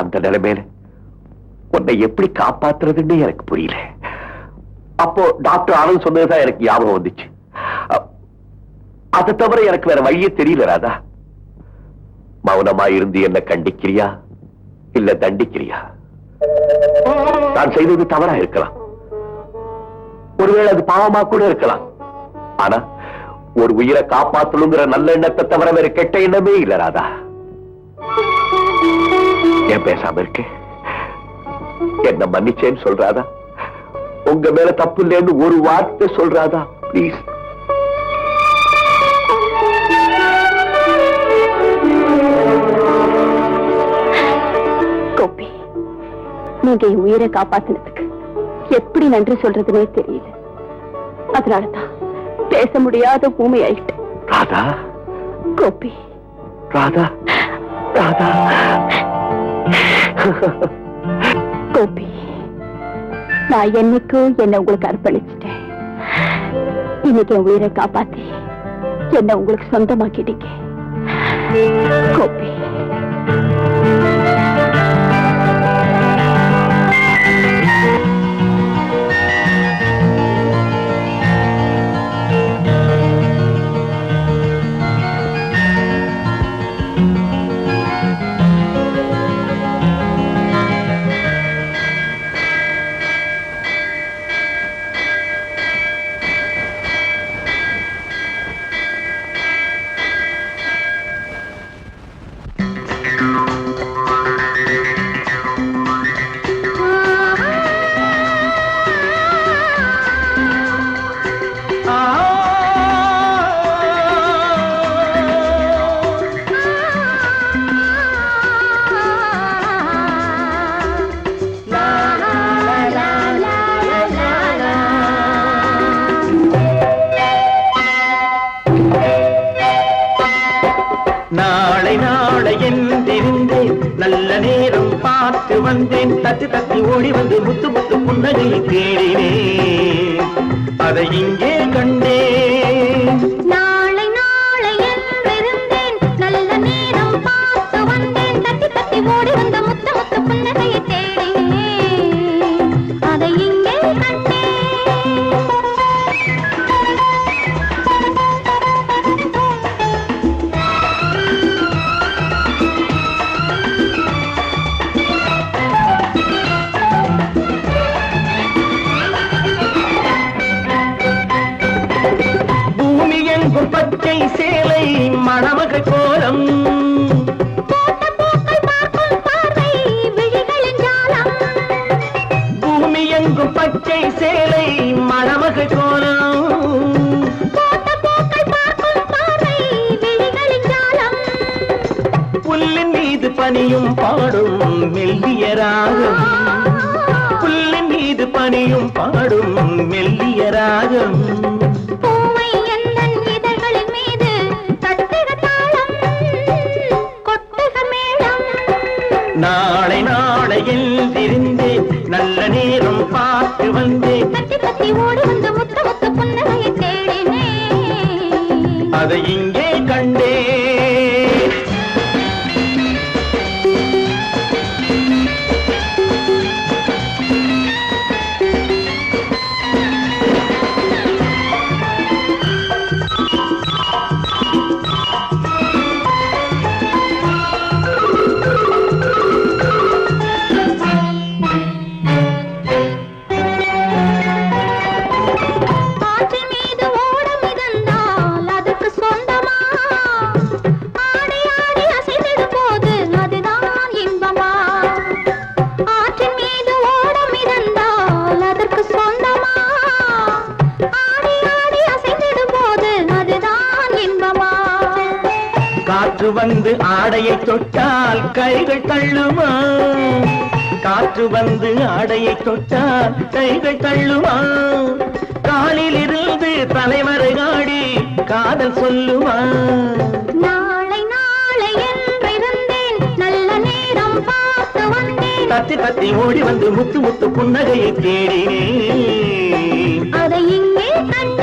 அந்த நிலைமையில உன்னை எப்படி காப்பாத்துறதுன்னு எனக்கு புரியல. அப்போ டாக்டர் ஆனந்த் சொன்னதுதான் எனக்கு ஞாபகம் வந்துச்சு. அதை தவிர எனக்கு வேற வழியே தெரியல ராதா. மௌனமா இருந்து என்ன கண்டிக்கிறியா இல்ல தண்டிக்கிறியா? நான் செய்தது தவறா இருக்கலாம், ஒருவேளை அது பாவமா கூட இருக்கலாம். ஆனா ஒரு உயிரை காப்பாற்றணுங்கிற நல்ல எண்ணத்தை தவிர வேற கெட்ட எண்ணமே இல்ல ராதா. ஏன் பேசாம இருக்கு? என்ன மன்னிச்சேன்னு சொல்றாதா? உங்க மேல தப்பு இல்லைன்னு ஒரு வார்த்தை சொல்றாதா பிளீஸ்? கோபி, நீங்க என் உயிரை காப்பாத்தினதுக்கு எப்படி நன்றி சொல்றதுன்னே தெரியல. அதனாலதான் பேச முடியாத ஊமை ஆயிட்டு. ராதா, கோபி, ராதா, ராதா. கோபி, நான் என்னைக்கும் என்ன உங்களுக்கு அர்ப்பணிச்சிட்டேன். இன்னைக்கு என் உயிரை காப்பாத்தி என்ன உங்களுக்கு சொந்தமாக்கிட்டீங்க கோபி. நல்ல நேரம் பார்த்து வந்தேன், தத்தி தத்தி ஓடி வந்து முத்து முத்து புன்னகையை தேடினேன், அதை இங்கே கண்டேன். நாளை நாளை என்றிருந்தேன், நல்ல நேரம் பார்த்து வந்தேன், தத்தி தத்தி ஓடி வந்து முத்து முத்து புன்னகையை தேடினேன், அதை இங்கே கண்டேன். பச்சை சேலை மணமகள் கோலம், பூமி எங்கும் பச்சை சேலை மணமகள் கோலம், புல்லின் மீது பனியும் பாடும் மெல்லிய ராகம், புல்லின் மீது பனியும் பாடும் மெல்லிய ராகம், நாளை நாளை எழுந்திருந்தேன், நல்ல நேரம் பார்த்து வந்தேன், தத்தி தத்தி ஓடி வந்து முத்து முத்து புன்னகையை தேடினேன், அதை இங்கே கண்டேன். காற்று வந்து ஆடையை தொட்டால் கைகள் தள்ளுமா, காற்று வந்து ஆடையை தொட்டால் கைகள் தள்ளுமா, காலில் இருந்து தலைவரை ஆடி காதல் சொல்லுமா. நாளை நாளை என்றிருந்தேன், நல்ல நேரம் பார்த்து வந்தேன், தத்தி தத்தி ஓடி வந்து முத்து முத்து புன்னகையை தேடினேன், அதை இங்கே கண்டேன்.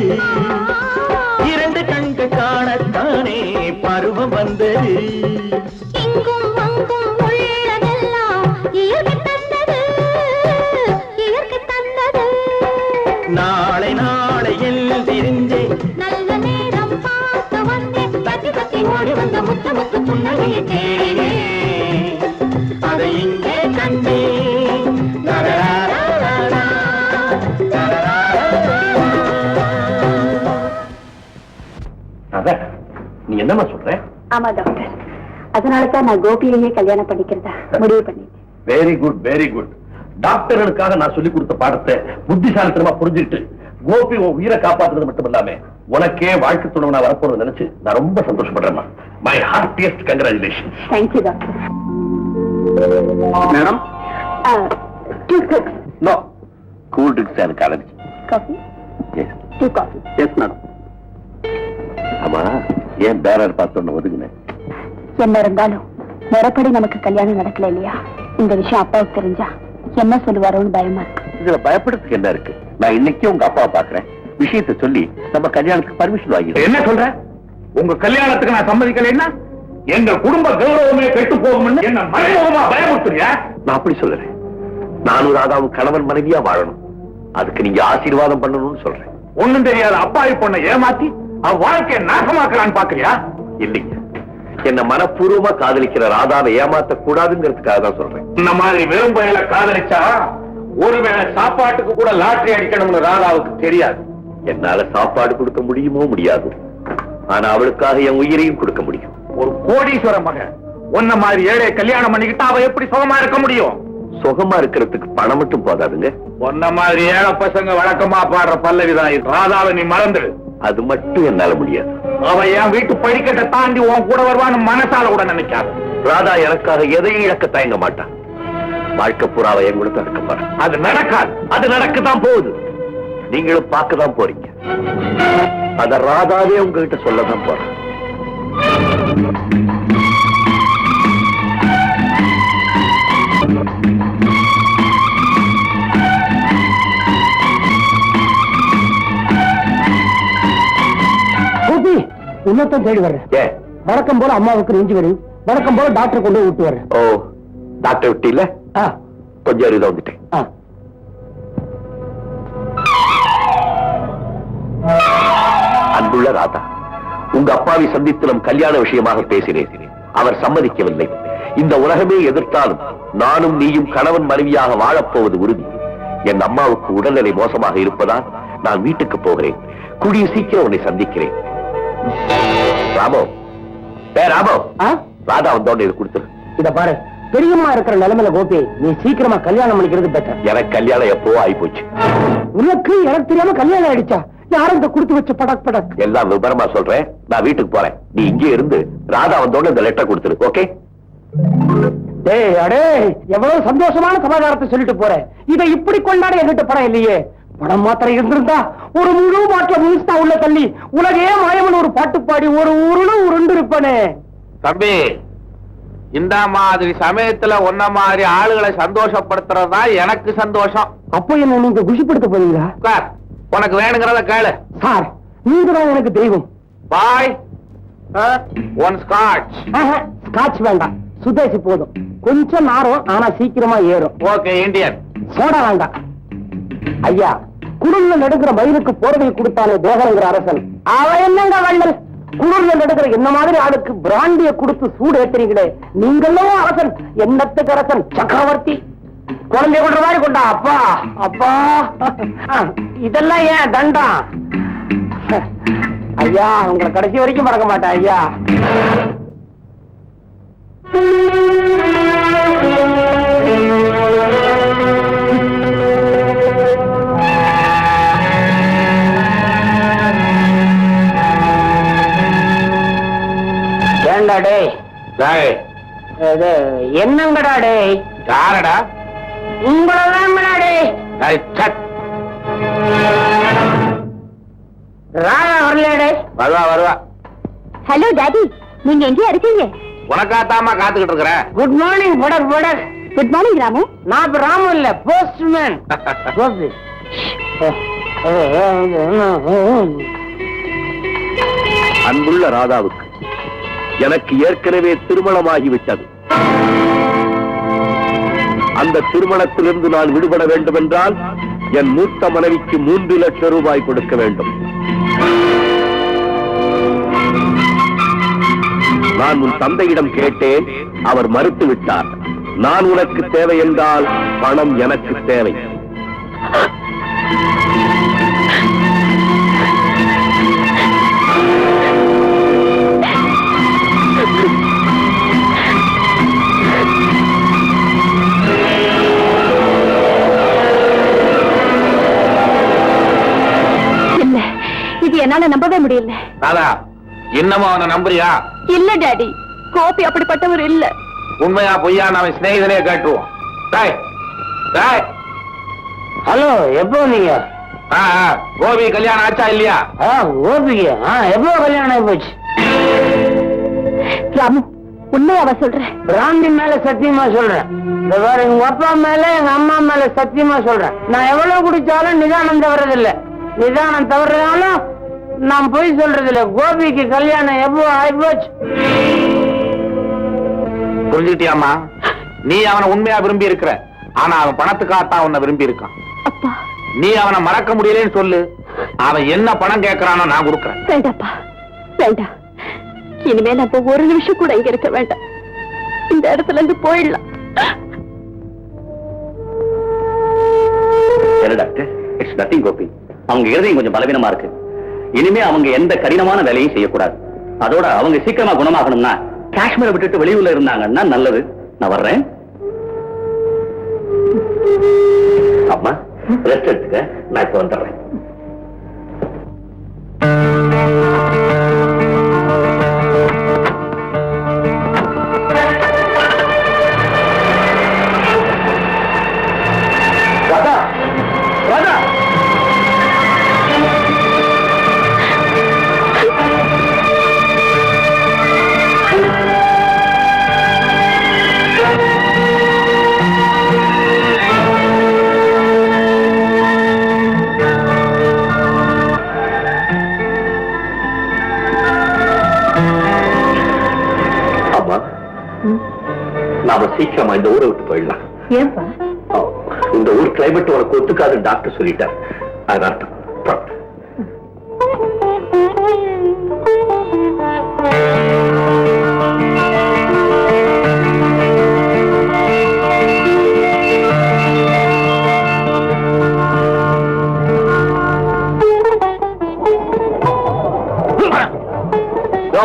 வந்தது இரண்டு கண்கள் காணத்தானே பருவம் வந்தது இங்கும் அங்கும் உள்ளதெல்லாம் இயற்கை தந்தது இயற்கை தந்தது நாளை நாளை எழுந்திருந்தே நல்ல நேரம் பார்த்து வந்தேன் தத்தி தத்தி ஓடி வந்த முத்த முத்து புன்னகையை தேடினேன் அதை இங்கே கண்டேன் தரராரரரா, தரராரரரா. ராதா, நீ என்னம்மா சொல்ற? ஆமா டாக்டர், அதனாலதான் நான் கோபியையே கல்யாணம் பண்ணிக்கிறதா முடிவு பண்ணிட்டேன். Very good, very good. டாக்டர்களுக்காக நான் சொல்லி கொடுத்த பாடத்தை புத்திசாலித்தனமா புரிஞ்சுக்கிட்டு கோபி உன் உயிரை காப்பாத்துறது மட்டும் இல்லாம உனக்கே வாழ்க்கை துணவனா வரப்போறது நினைச்சு நான் ரொம்ப சந்தோஷப்படுறேன். My heartiest congratulation. Thank you doctor. Madam, 2 cooks. No cool drinks எனக்கு allergy. Coffee? 2 coffee. Yes madam. ஆமா, ஏன் பேரர் பார்த்தோன்னு ஒதுங்கினேன்? என்ன இருந்தாலும் முறைப்படி நமக்கு கல்யாணம் நடக்கல இல்லையா? இந்த விஷயம் அப்பாவுக்கு தெரிஞ்சா என்ன சொல்லுவாரோன்னு பயமா இருக்கு. இதுல பயப்படுறதுக்கு என்ன இருக்கு? நான் இன்னைக்கு உங்க அப்பாவை பாக்குறேன், விஷயத்தை சொல்லி நம்ம கல்யாணத்துக்கு பர்மிஷன் வாங்கி. என்ன சொல்ற? உங்க கல்யாணத்துக்கு நான் சம்மதிக்கலைன்னா எங்க குடும்ப கௌரவமே கெட்டு போகும்னு என்ன மறைமுகமா பயமுறுத்துறியா? நான் அப்படி சொல்லுறேன். நானும் ராதாவும் கணவன் மனைவியா வாழணும், அதுக்கு நீங்க ஆசீர்வாதம் பண்ணணும்னு சொல்றேன். ஒண்ணும் தெரியாத அப்பாவி பொண்ணை ஏமாத்தி அவ வாழ்க்கையை நாசமாக்கலான்னு பாக்குறியா? இல்லைங்க, என்ன மனப்பூர்வமா காதலிக்கிற ராதாவை ஏமாத்த கூடாதுங்கிறதுக்காக தான் சொல்றேன். இந்த மாதிரி வெறும் பயல காதலிச்சா ஒருவேளை சாப்பாட்டுக்கு கூட லாட்டரி அடிக்கணும்னு ராதாவுக்கு தெரியாது. என்னால சாப்பாடு கொடுக்க முடியுமோ முடியாது, ஆனா அவளுக்காக என் உயிரையும் கொடுக்க முடியும். ஒரு கோடீஸ்வர மகன் உன்ன மாதிரி ஏழை கல்யாணம் பண்ணிக்கிட்டா அவ எப்படி சுகமா இருக்க முடியும்? சுகமா இருக்கிறதுக்கு பணம் மட்டும் போதாதுங்க. உன்ன மாதிரி ஏழை பசங்க வழக்கமா பாடுற பல்லவிதான் இது. ராதாவை நீ மறந்துடு. அது மட்டும் என்னால முடியாது. அவ என் வீட்டு படிக்கட்டை தாண்டி உன் கூட வருவான்னு மனசால கூட நினைக்காது. ராதா எனக்காக எதையும் இழக்க தயங்க மாட்டான். வாழ்க்கை புறாவை என் கூட இருக்க போறேன். அது நடக்காது. அது நடக்கத்தான் போகுது. நீங்களும் பார்க்கதான் போறீங்க. அத ராதாவே உங்ககிட்ட சொல்லதான் போறேன். இன்னொருத்தன் தேடி வர்றேன். ஏ, வழக்கம் போல அம்மாவுக்கு நெஞ்சு வரும், வழக்கம் போல டாக்டர் கொண்டு விட்டு வர்றேன். ஓ, டாக்டர் விட்டு இல்ல, கொஞ்சம் அருகா வந்துட்டேன். அன்புள்ள ராதா, உங்க அப்பாவை சந்தித்து நம் கல்யாண விஷயமாக பேசினேன். அவர் சம்மதிக்கவில்லை. இந்த உலகமே எதிர்த்தாலும் நானும் நீயும் கணவன் மனைவியாக வாழப்போவது உறுதி. என் அம்மாவுக்கு உடல்நிலை மோசமாக இருப்பதால் நான் வீட்டுக்கு போகிறேன். கூடிய சீக்கிரம் உன்னை சந்திக்கிறேன். ராமோ, ராமோ, ராதா வந்தோட இது கொடுத்துரு. இத பாரு, பெரியம்மா இருக்கிற நிலைமையில கோபி, நீ சீக்கிரமா கல்யாணம் பண்ணிக்கிறது பெட்டர். எனக்கு கல்யாணம் எப்போ ஆகி போச்சு. உனக்கு எனக்கு தெரியாம கல்யாணம் ஆயிடுச்சா? யாரும் இந்த கொடுத்து வச்ச படக் படக். எல்லாம் விவரமா சொல்றேன். நான் வீட்டுக்கு போறேன். நீ இங்கே இருந்து ராதா வந்தோட இந்த லெட்டர் கொடுத்துரு. ஓகே? டேய் அடே, எவ்வளவு சந்தோஷமான சமாதானத்தை சொல்லிட்டு போறேன். இதை இப்படி கொண்டாட என்கிட்ட படம் இல்லையே. படம் மாத்திரம் இருந்திருந்தா ஒரு முழு மாட்டில முழுசா உள்ள தள்ளி உலகே மாயமன் ஒரு பாட்டு பாடி ஒரு உருளும் உருண்டு இருப்பானே. தம்பி, இந்த மாதிரி சமயத்துல ஒன்ன மாதிரி ஆளுகளை சந்தோஷப்படுத்துறதா எனக்கு சந்தோஷம். அப்போ என்ன நீங்க குஷிப்படுத்த போறீங்களா? சார், உனக்கு வேணுங்கிறத கேளு. சார், நீங்க தான் எனக்கு தெய்வம். பாய், ஒன் ஸ்காட்ச். ஸ்காட்ச் வேண்டாம், சுதேசி போதும். கொஞ்சம் நாரும், ஆனா சீக்கிரமா ஏறும். Okay, Indian. சோடா வேண்டாம். ஐயா, குடும்பம் நடுக்கிற மயிலுக்கு போர்வை கொடுத்தாலே தேகங்கிற அரசன் அவ என்னங்க வள்ளல்? குளிர்ல நடுக்கிற என்ன மாதிரி ஆளுக்கு பிராண்டிய கொடுத்து சூடு ஏற்றுறீங்களே, நீங்களும் அரசன். என்னத்துக்கு அரசன்? சக்கரவர்த்தி. குழந்தை கொண்ட மாதிரி கொண்டா. அப்பா அப்பா, இதெல்லாம் ஏன் தண்டம்? ஐயா, உங்களை கடைசி வரைக்கும் மறக்க மாட்டேன் ஐயா. என்னங்கடா டே? யாரடா? உங்களதான் ராதா வரலடே. வருவா வருவா. ஹலோ டாடி, நீங்க எங்கேயா இருக்கீங்க? உனக்காத்தாமா காத்துக்கிட்டு இருக்கிறேன். குட் மார்னிங் படக் படக். Good morning Ramu. நான் ராமு இல்ல, போஸ்ட்மேன். அன்புள்ள ராதாவுக்கு எனக்கு ஏற்கனவே திருமணமாகிவிட்டது. அந்த திருமணத்திலிருந்து நான் விடுபட வேண்டும் என்றால் என் மூத்த மனைவிக்கு 3 லட்சம் ரூபாய் கொடுக்க வேண்டும். நான் உன் தந்தையிடம் கேட்டேன், அவர் மறுத்து விட்டார். நான் உனக்கு தேவை என்றால் பணம் எனக்கு தேவை. இல்ல, இது என்னால நம்பவே முடியல. ராதா, இன்னமும் அவனை நம்புறியா? இல்ல டாடி, கோபி அப்படிப்பட்டவர் இல்ல. உண்மையா பொய்யா அவன் சிநேகிதனே கேட்டுருவோம். ஹலோ, எப்போ நீங்க? கோபி கல்யாணம் ஆச்சா இல்லையா? கோபிக்கு எப்போ கல்யாணம் ஆகி போச்சு? ராமு, உண்மையாவா சொல்றேன்? பிராந்தி மேல சத்தியமா சொல்றேன். இந்த வேற எங்க அப்பா மேல எங்க அம்மா மேல சத்தியமா சொல்றேன். நான் எவ்வளவு குடிச்சாலும் நிதானம் தவறதில்ல. நிதானம் தவறதாலும் நான் போய் சொல்றது இல்ல. கோபிக்கு கல்யாணம் எப்போ ஆயிப்போச்சு? புரிஞ்சுக்கிட்டியாமா? நீ அவனை உண்மையா விரும்பி இருக்கிற, ஆனா அவன் பணத்துக்காகத்தான் உன்னை விரும்பி இருக்கான். அப்பா, நீ அவனை மறக்க முடியலன்னு சொல்லு. அவன் என்ன பணம் கேட்கறானோ நான் கொடுக்கறேன். வேண்டாப்பா, வேண்டாம். இனிமே நம்ம ஒரு நிமிஷம் கூட இங்க இருக்க வேண்டாம். இந்த இடத்துல இருந்து போயிடலாம். என்ன டாக்டர்? It's nothing Gopi. அவங்க இருதயம் கொஞ்சம் பலவீனமா இருக்கு. இனிமே அவங்க எந்த கடினமான வேலையும் செய்யக்கூடாது. அதோட அவங்க சீக்கிரமா குணமாகணும்னா காஷ்மீரை விட்டுட்டு வெளியூர்ல இருந்தாங்கன்னா நல்லது. நான் வர்றேன். அம்மா, ரெஸ்ட் எடுத்துக்க. நான் இப்ப வந்துடுறேன். ராதா, ராதா, நாம சீக்கிரமா இந்த ஊரை விட்டு போயிடலாம். ஏன்பா? இந்த ஊர் கிளைமேட் உனக்கு ஒத்துக்காதுன்னு டாக்டர் சொல்லிட்டார். அதான்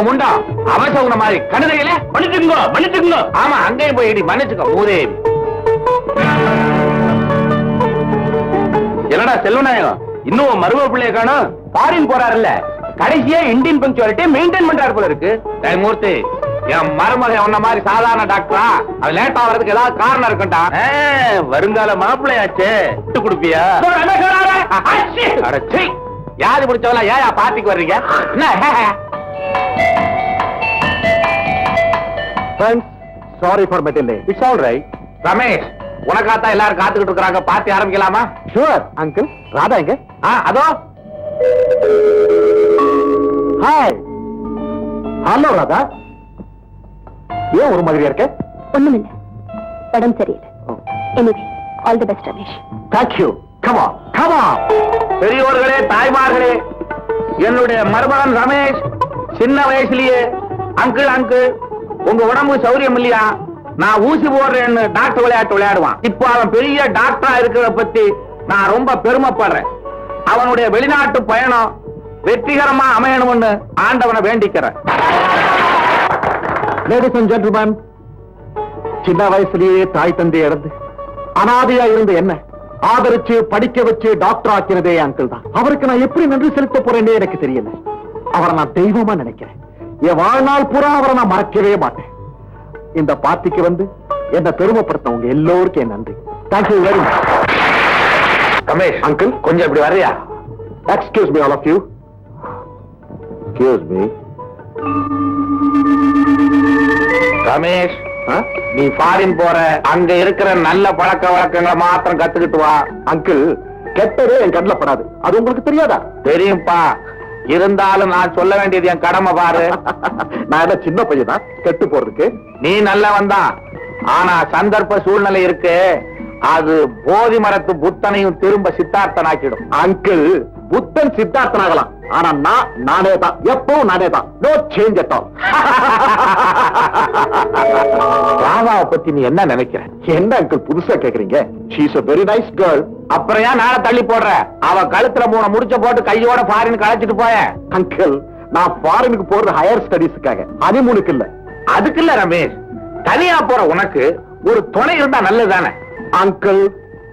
முண்டா அவசகுண மாதிரி கடுதையில மன்னிச்சுக்கோ, மன்னிச்சுக்கோ. ஆமா, அங்கேயும் போய் இடி மன்னிச்சுக்கோ. மூதேவி. என்னடா செல்வநாயகம், இன்னும் மரும பிள்ளைய காணும்? ஃபாரின் போறாருல்ல, கடைசியா இந்தியன் பங்க்சுவாலிட்டி மெயின்டைன் பண்றாரு போல இருக்கு. மூர்த்தி, என் மருமகன் உன்ன மாதிரி சாதாரண டாக்டரா? அது லேட் ஆகிறதுக்கு ஏதாவது காரணம் இருக்குண்டா. வருங்கால மாப்பிள்ளையாச்சே, விட்டு கொடுப்பியா? யாரு முடிச்சவளா ஏயா பார்ட்டிக்கு வர்றீங்க? Sorry for my delay. It's all right. Ramesh, உனக்காத்தான் எல்லாரும் காத்துக்கிட்டு இருக்காங்க. பார்ட்டி ஆரம்பிக்கலாமா? Sure uncle. ராதா எங்க? அதோ. ஹாய். ஹலோ ராதா, ஏன் ஒரு மாதிரியா இருக்க? ஒண்ணுமில்ல, உடம்பு சரியில்லை. Anyway, all the best Ramesh. Thank you. Come on, come on. பெரியோர்களே, தாய்மார்களே, என்னுடைய மருமகன் ரமேஷ் சின்ன வயசுலயே அங்கிள் அங்கிள் உங்க உடம்பு சௌரியம் இல்லையா, நான் ஊசி போடுறேன்னு டாக்டர் விளையாட்டு விளையாடுவான். இப்போ அவன் பெரிய டாக்டரா இருக்கிறத பத்தி நான் ரொம்ப பெருமைப்படுறேன். அவனுடைய வெளிநாட்டு பயணம் வெற்றிகரமா அமையணும்னு ஆண்டவனை வேண்டிக்கிறேன். லேடிஸ் அண்ட் ஜென்டில்மேன், சின்ன வயசுலயே தாய் தந்தை இறந்து அனாதையா இருந்த என்ன ஆதரிச்சு படிக்க வச்சு டாக்டர் ஆக்கினதே அங்கிள் தான். அவருக்கு நான் எப்படி நன்றி செலுத்த போறேன்னே எனக்கு தெரியல. அவரை நான் தெய்வமா நினைக்கிறேன். என் வாழ்நாள் பூரா அவரை நான் மறக்கவே மாட்டேன். இந்த பார்ட்டிக்கு வந்து என்ன பெருமைப்படுத்த உங்க எல்லோருக்கும் என் நன்றி. Thank you very much. Ramesh uncle, கொஞ்சம் இப்படி வர்றியா? Excuse me, all of you. Excuse me. Ramesh, நீ ஃபாரின் போற, அங்க இருக்கிற நல்ல பழக்க வழக்கங்களை மாத்திரம் கத்துக்கிட்டு வா. அங்கிள், கெட்டதே என் கண்ணில் படாது. அது உங்களுக்கு தெரியாதா? தெரியும்பா, இருந்தாலும் நான் சொல்ல வேண்டியது என் கடமை பாரு. நான் என்ன சின்ன பையனா கெட்டு போறதுக்கு? நீ நல்லவன் தான், ஆனா சந்தர்ப்ப சூழ்நிலை இருக்கு, அது போதி மரத்து புத்தனையும் திரும்ப சித்தார்த்தனாக்கிடும். அங்கிள், புத்தன் சித்தார்த்தனாகலாம், ஆனா நானே தான், எப்பவும் நானே தான். No change at all. ராதாவை பத்தி நீ என்ன நினைக்கிற? என்ன அங்கிள் புதுசா கேக்குறீங்க? She is a very nice girl. அப்புறம் ஏன் நாளை தள்ளி போடுற? அவ கழுத்துல 3 முடிச்ச போட்டு கையோட ஃபாரின் கழைச்சிட்டு போய. அங்கிள், நான் ஃபாரினுக்கு போறது ஹையர் ஸ்டடீஸ்க்காக, ஹனிமூனுக்கு இல்ல. அதுக்கு இல்ல ரமேஷ், தனியா போற உனக்கு ஒரு துணை இருந்தா நல்லதுதானே? அங்கிள்,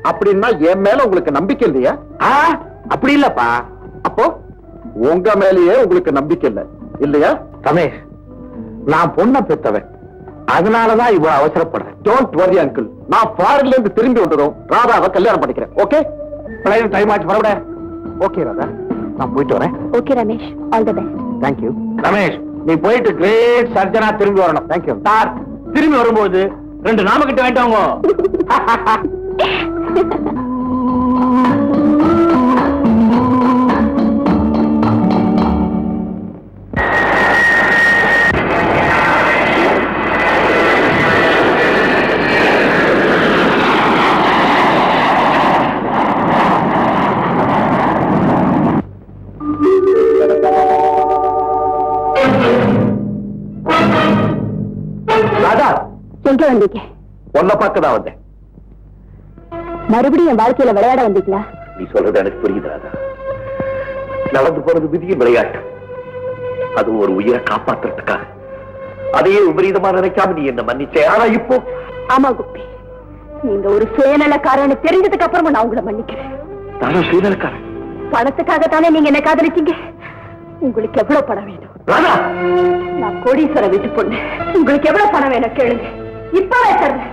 அப்படின்னா என் மேல உங்களுக்கு நம்பிக்கை இல்லையா? அப்படி இல்லப்பா. அப்போ உங்க மேலேயே உங்களுக்கு நம்பிக்கை இல்ல இல்லையா? ரமேஷ், நான் பொண்ணை பெத்தவன், அதனாலதான் இவ்வளவு அவசரப்படுறேன். டோன்ட் வரி அங்கிள், நான் ஃபாரின்ல இருந்து திரும்பி வந்ததும் ராதாவை கல்யாணம் பண்ணிக்கிறேன். ஓகே? டைம் ஆச்சு, பரவிட. ஓகே ராதா, நான் போயிட்டு வரேன். Okay Ramesh, all the best. Thank you. Ramesh, நீ போயிட்டு கிரேட் சர்ஜனா திரும்பி வரணும். தேங்க்யூ சார், திரும்பி வரும்போது 2 நாமக்கிட்ட வேண்டாங்க. ராதா, எங்க வந்தீங்க? உன்னை பார்க்க தான் வந்தேன். மறுபடியும் என் வாழ்க்கையில விளையாட வந்தீங்களா? நீ சொல்றது எனக்கு புரியுது ராதா. நடந்து போறது விதிய விளையாட்டு, அது ஒரு உயிரை காப்பாத்துறதுக்காக. அதையே விபரீதமா நினைக்காம நீ என்ன மன்னிச்சே. ஆனா இப்போ ஆமா குப்பி, நீங்க ஒரு சுயநலக்காரன்னு தெரிஞ்சதுக்கு அப்புறமா நான் உங்களை மன்னிக்கிறேன். நானா சுயநலக்காரன்? பணத்துக்காக தானே நீங்க என்ன காதலிச்சீங்க. உங்களுக்கு எவ்வளவு பணம் வேணும்? ராதா, நான் கோடீஸ்வர வீட்டு பொண்ணு, உங்களுக்கு எவ்வளவு பணம் வேணும் கேளுங்க, இப்பவே தர்றேன்.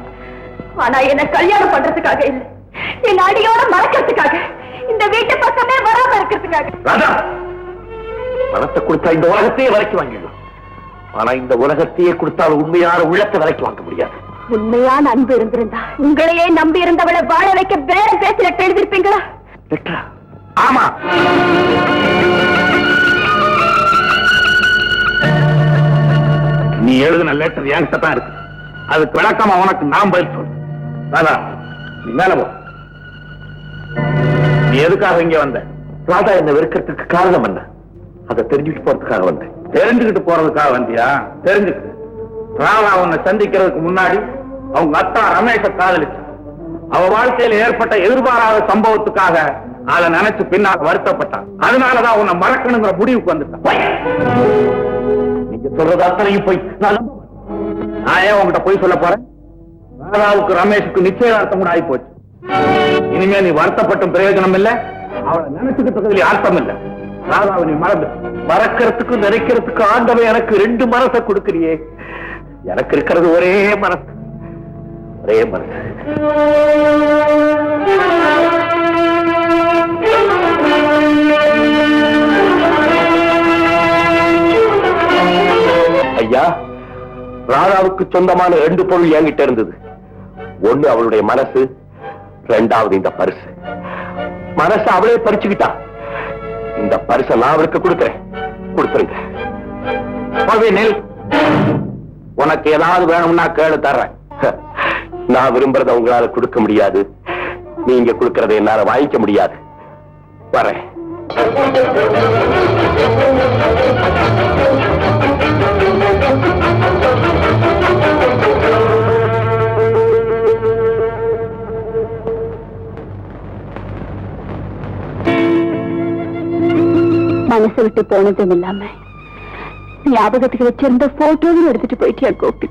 ஆனா என்ன கல்யாணம் பண்றதுக்காக இல்ல, என் அடியோட மறக்கிறதுக்காக, இந்த வீட்டு பக்கமே வராம இருக்கிறதுக்காக. ராதா, பணத்தை கொடுத்தா இந்த உலகத்தையே விலைக்கு வாங்கிடலாம், ஆனா இந்த உலகத்தையே கொடுத்தால் உண்மையான உள்ளத்தை விலைக்கு வாங்க முடியாது. உண்மையான அன்பு இருந்திருந்தா உங்களையே நம்பி இருந்தவளை வாழ வைக்க வேற பேசி லெட்டர் எழுதிருப்பீங்களா? லெட்டரா? ஆமா, நீ எழுதின லெட்டர் என்கிட்ட தான் இருக்கு. அதுக்கு விளக்கமா உனக்கு நான் பதில் சொல்லு. ராதா, நீ மேல போ. நீ எதுக்காக இங்க வந்த? ராதா என்ன வெறுக்கிறதுக்கு காரணம் என்ன? அதை தெரிஞ்சுட்டு போறதுக்காக வந்தேன். தெரிஞ்சுக்கிட்டு போறதுக்காக வந்தியா? தெரிஞ்சுக்கிட்டு. ராதா உன்னை சந்திக்கிறதுக்கு முன்னாடி அவங்க அத்தா ரமேஷ காதலிச்சா. அவ வாழ்க்கையில ஏற்பட்ட எதிர்பாராத சம்பவத்துக்காக அதை நினைச்சு பின்னால் வருத்தப்பட்டான். அதனாலதான் உன்னை மறக்கணுங்கிற முடிவுக்கு வந்துட்டான். நீங்க சொல்றது அத்தனையும் போய் நான் நம்ப மாட்டேன். நான் ஏன் உங்ககிட்ட போய் சொல்ல போறேன்? ராதாவுக்கு ரமேஷுக்கு நிச்சயதார்த்தம் கூட ஆகி போச்சு. இனிமே நீ வருத்தப்பட்டும் பிரயோஜனம் இல்ல, அவளை நினைச்சுக்கிட்டு அர்த்தம் இல்ல. ராதாவை நீ மறந்து. மறக்கிறதுக்கும் நினைக்கிறதுக்கும் ஆண்டவன் எனக்கு 2 மனசை கொடுக்கறியே. எனக்கு இருக்கிறது ஒரே மனசு, ஒரே மனசு. ஐயா, ராதாவுக்கு சொந்தமான 2 பொருள் என்கிட்ட இருந்தது. ஒண்ணு அவளுடைய மனசு, 2வது இந்த பரிசு. மனசை அவளே பறிச்சுக்கிட்டா. இந்த பரிசை நான் அவளுக்கு கொடுக்கிறேன். கொடுத்துருங்க. நெல், உனக்கு ஏதாவது வேணும்னா கேளு, தர்றேன். நான் விரும்புறத உங்களால கொடுக்க முடியாது, நீங்க கொடுக்கறதை என்னால வாங்கிக்க முடியாது. வரேன். மனசு விட்டு போனதும் இல்லாம ஞாபகத்துக்கு வச்சிருந்த போட்டோவும் எடுத்துட்டு போயிட்டியா கோபி?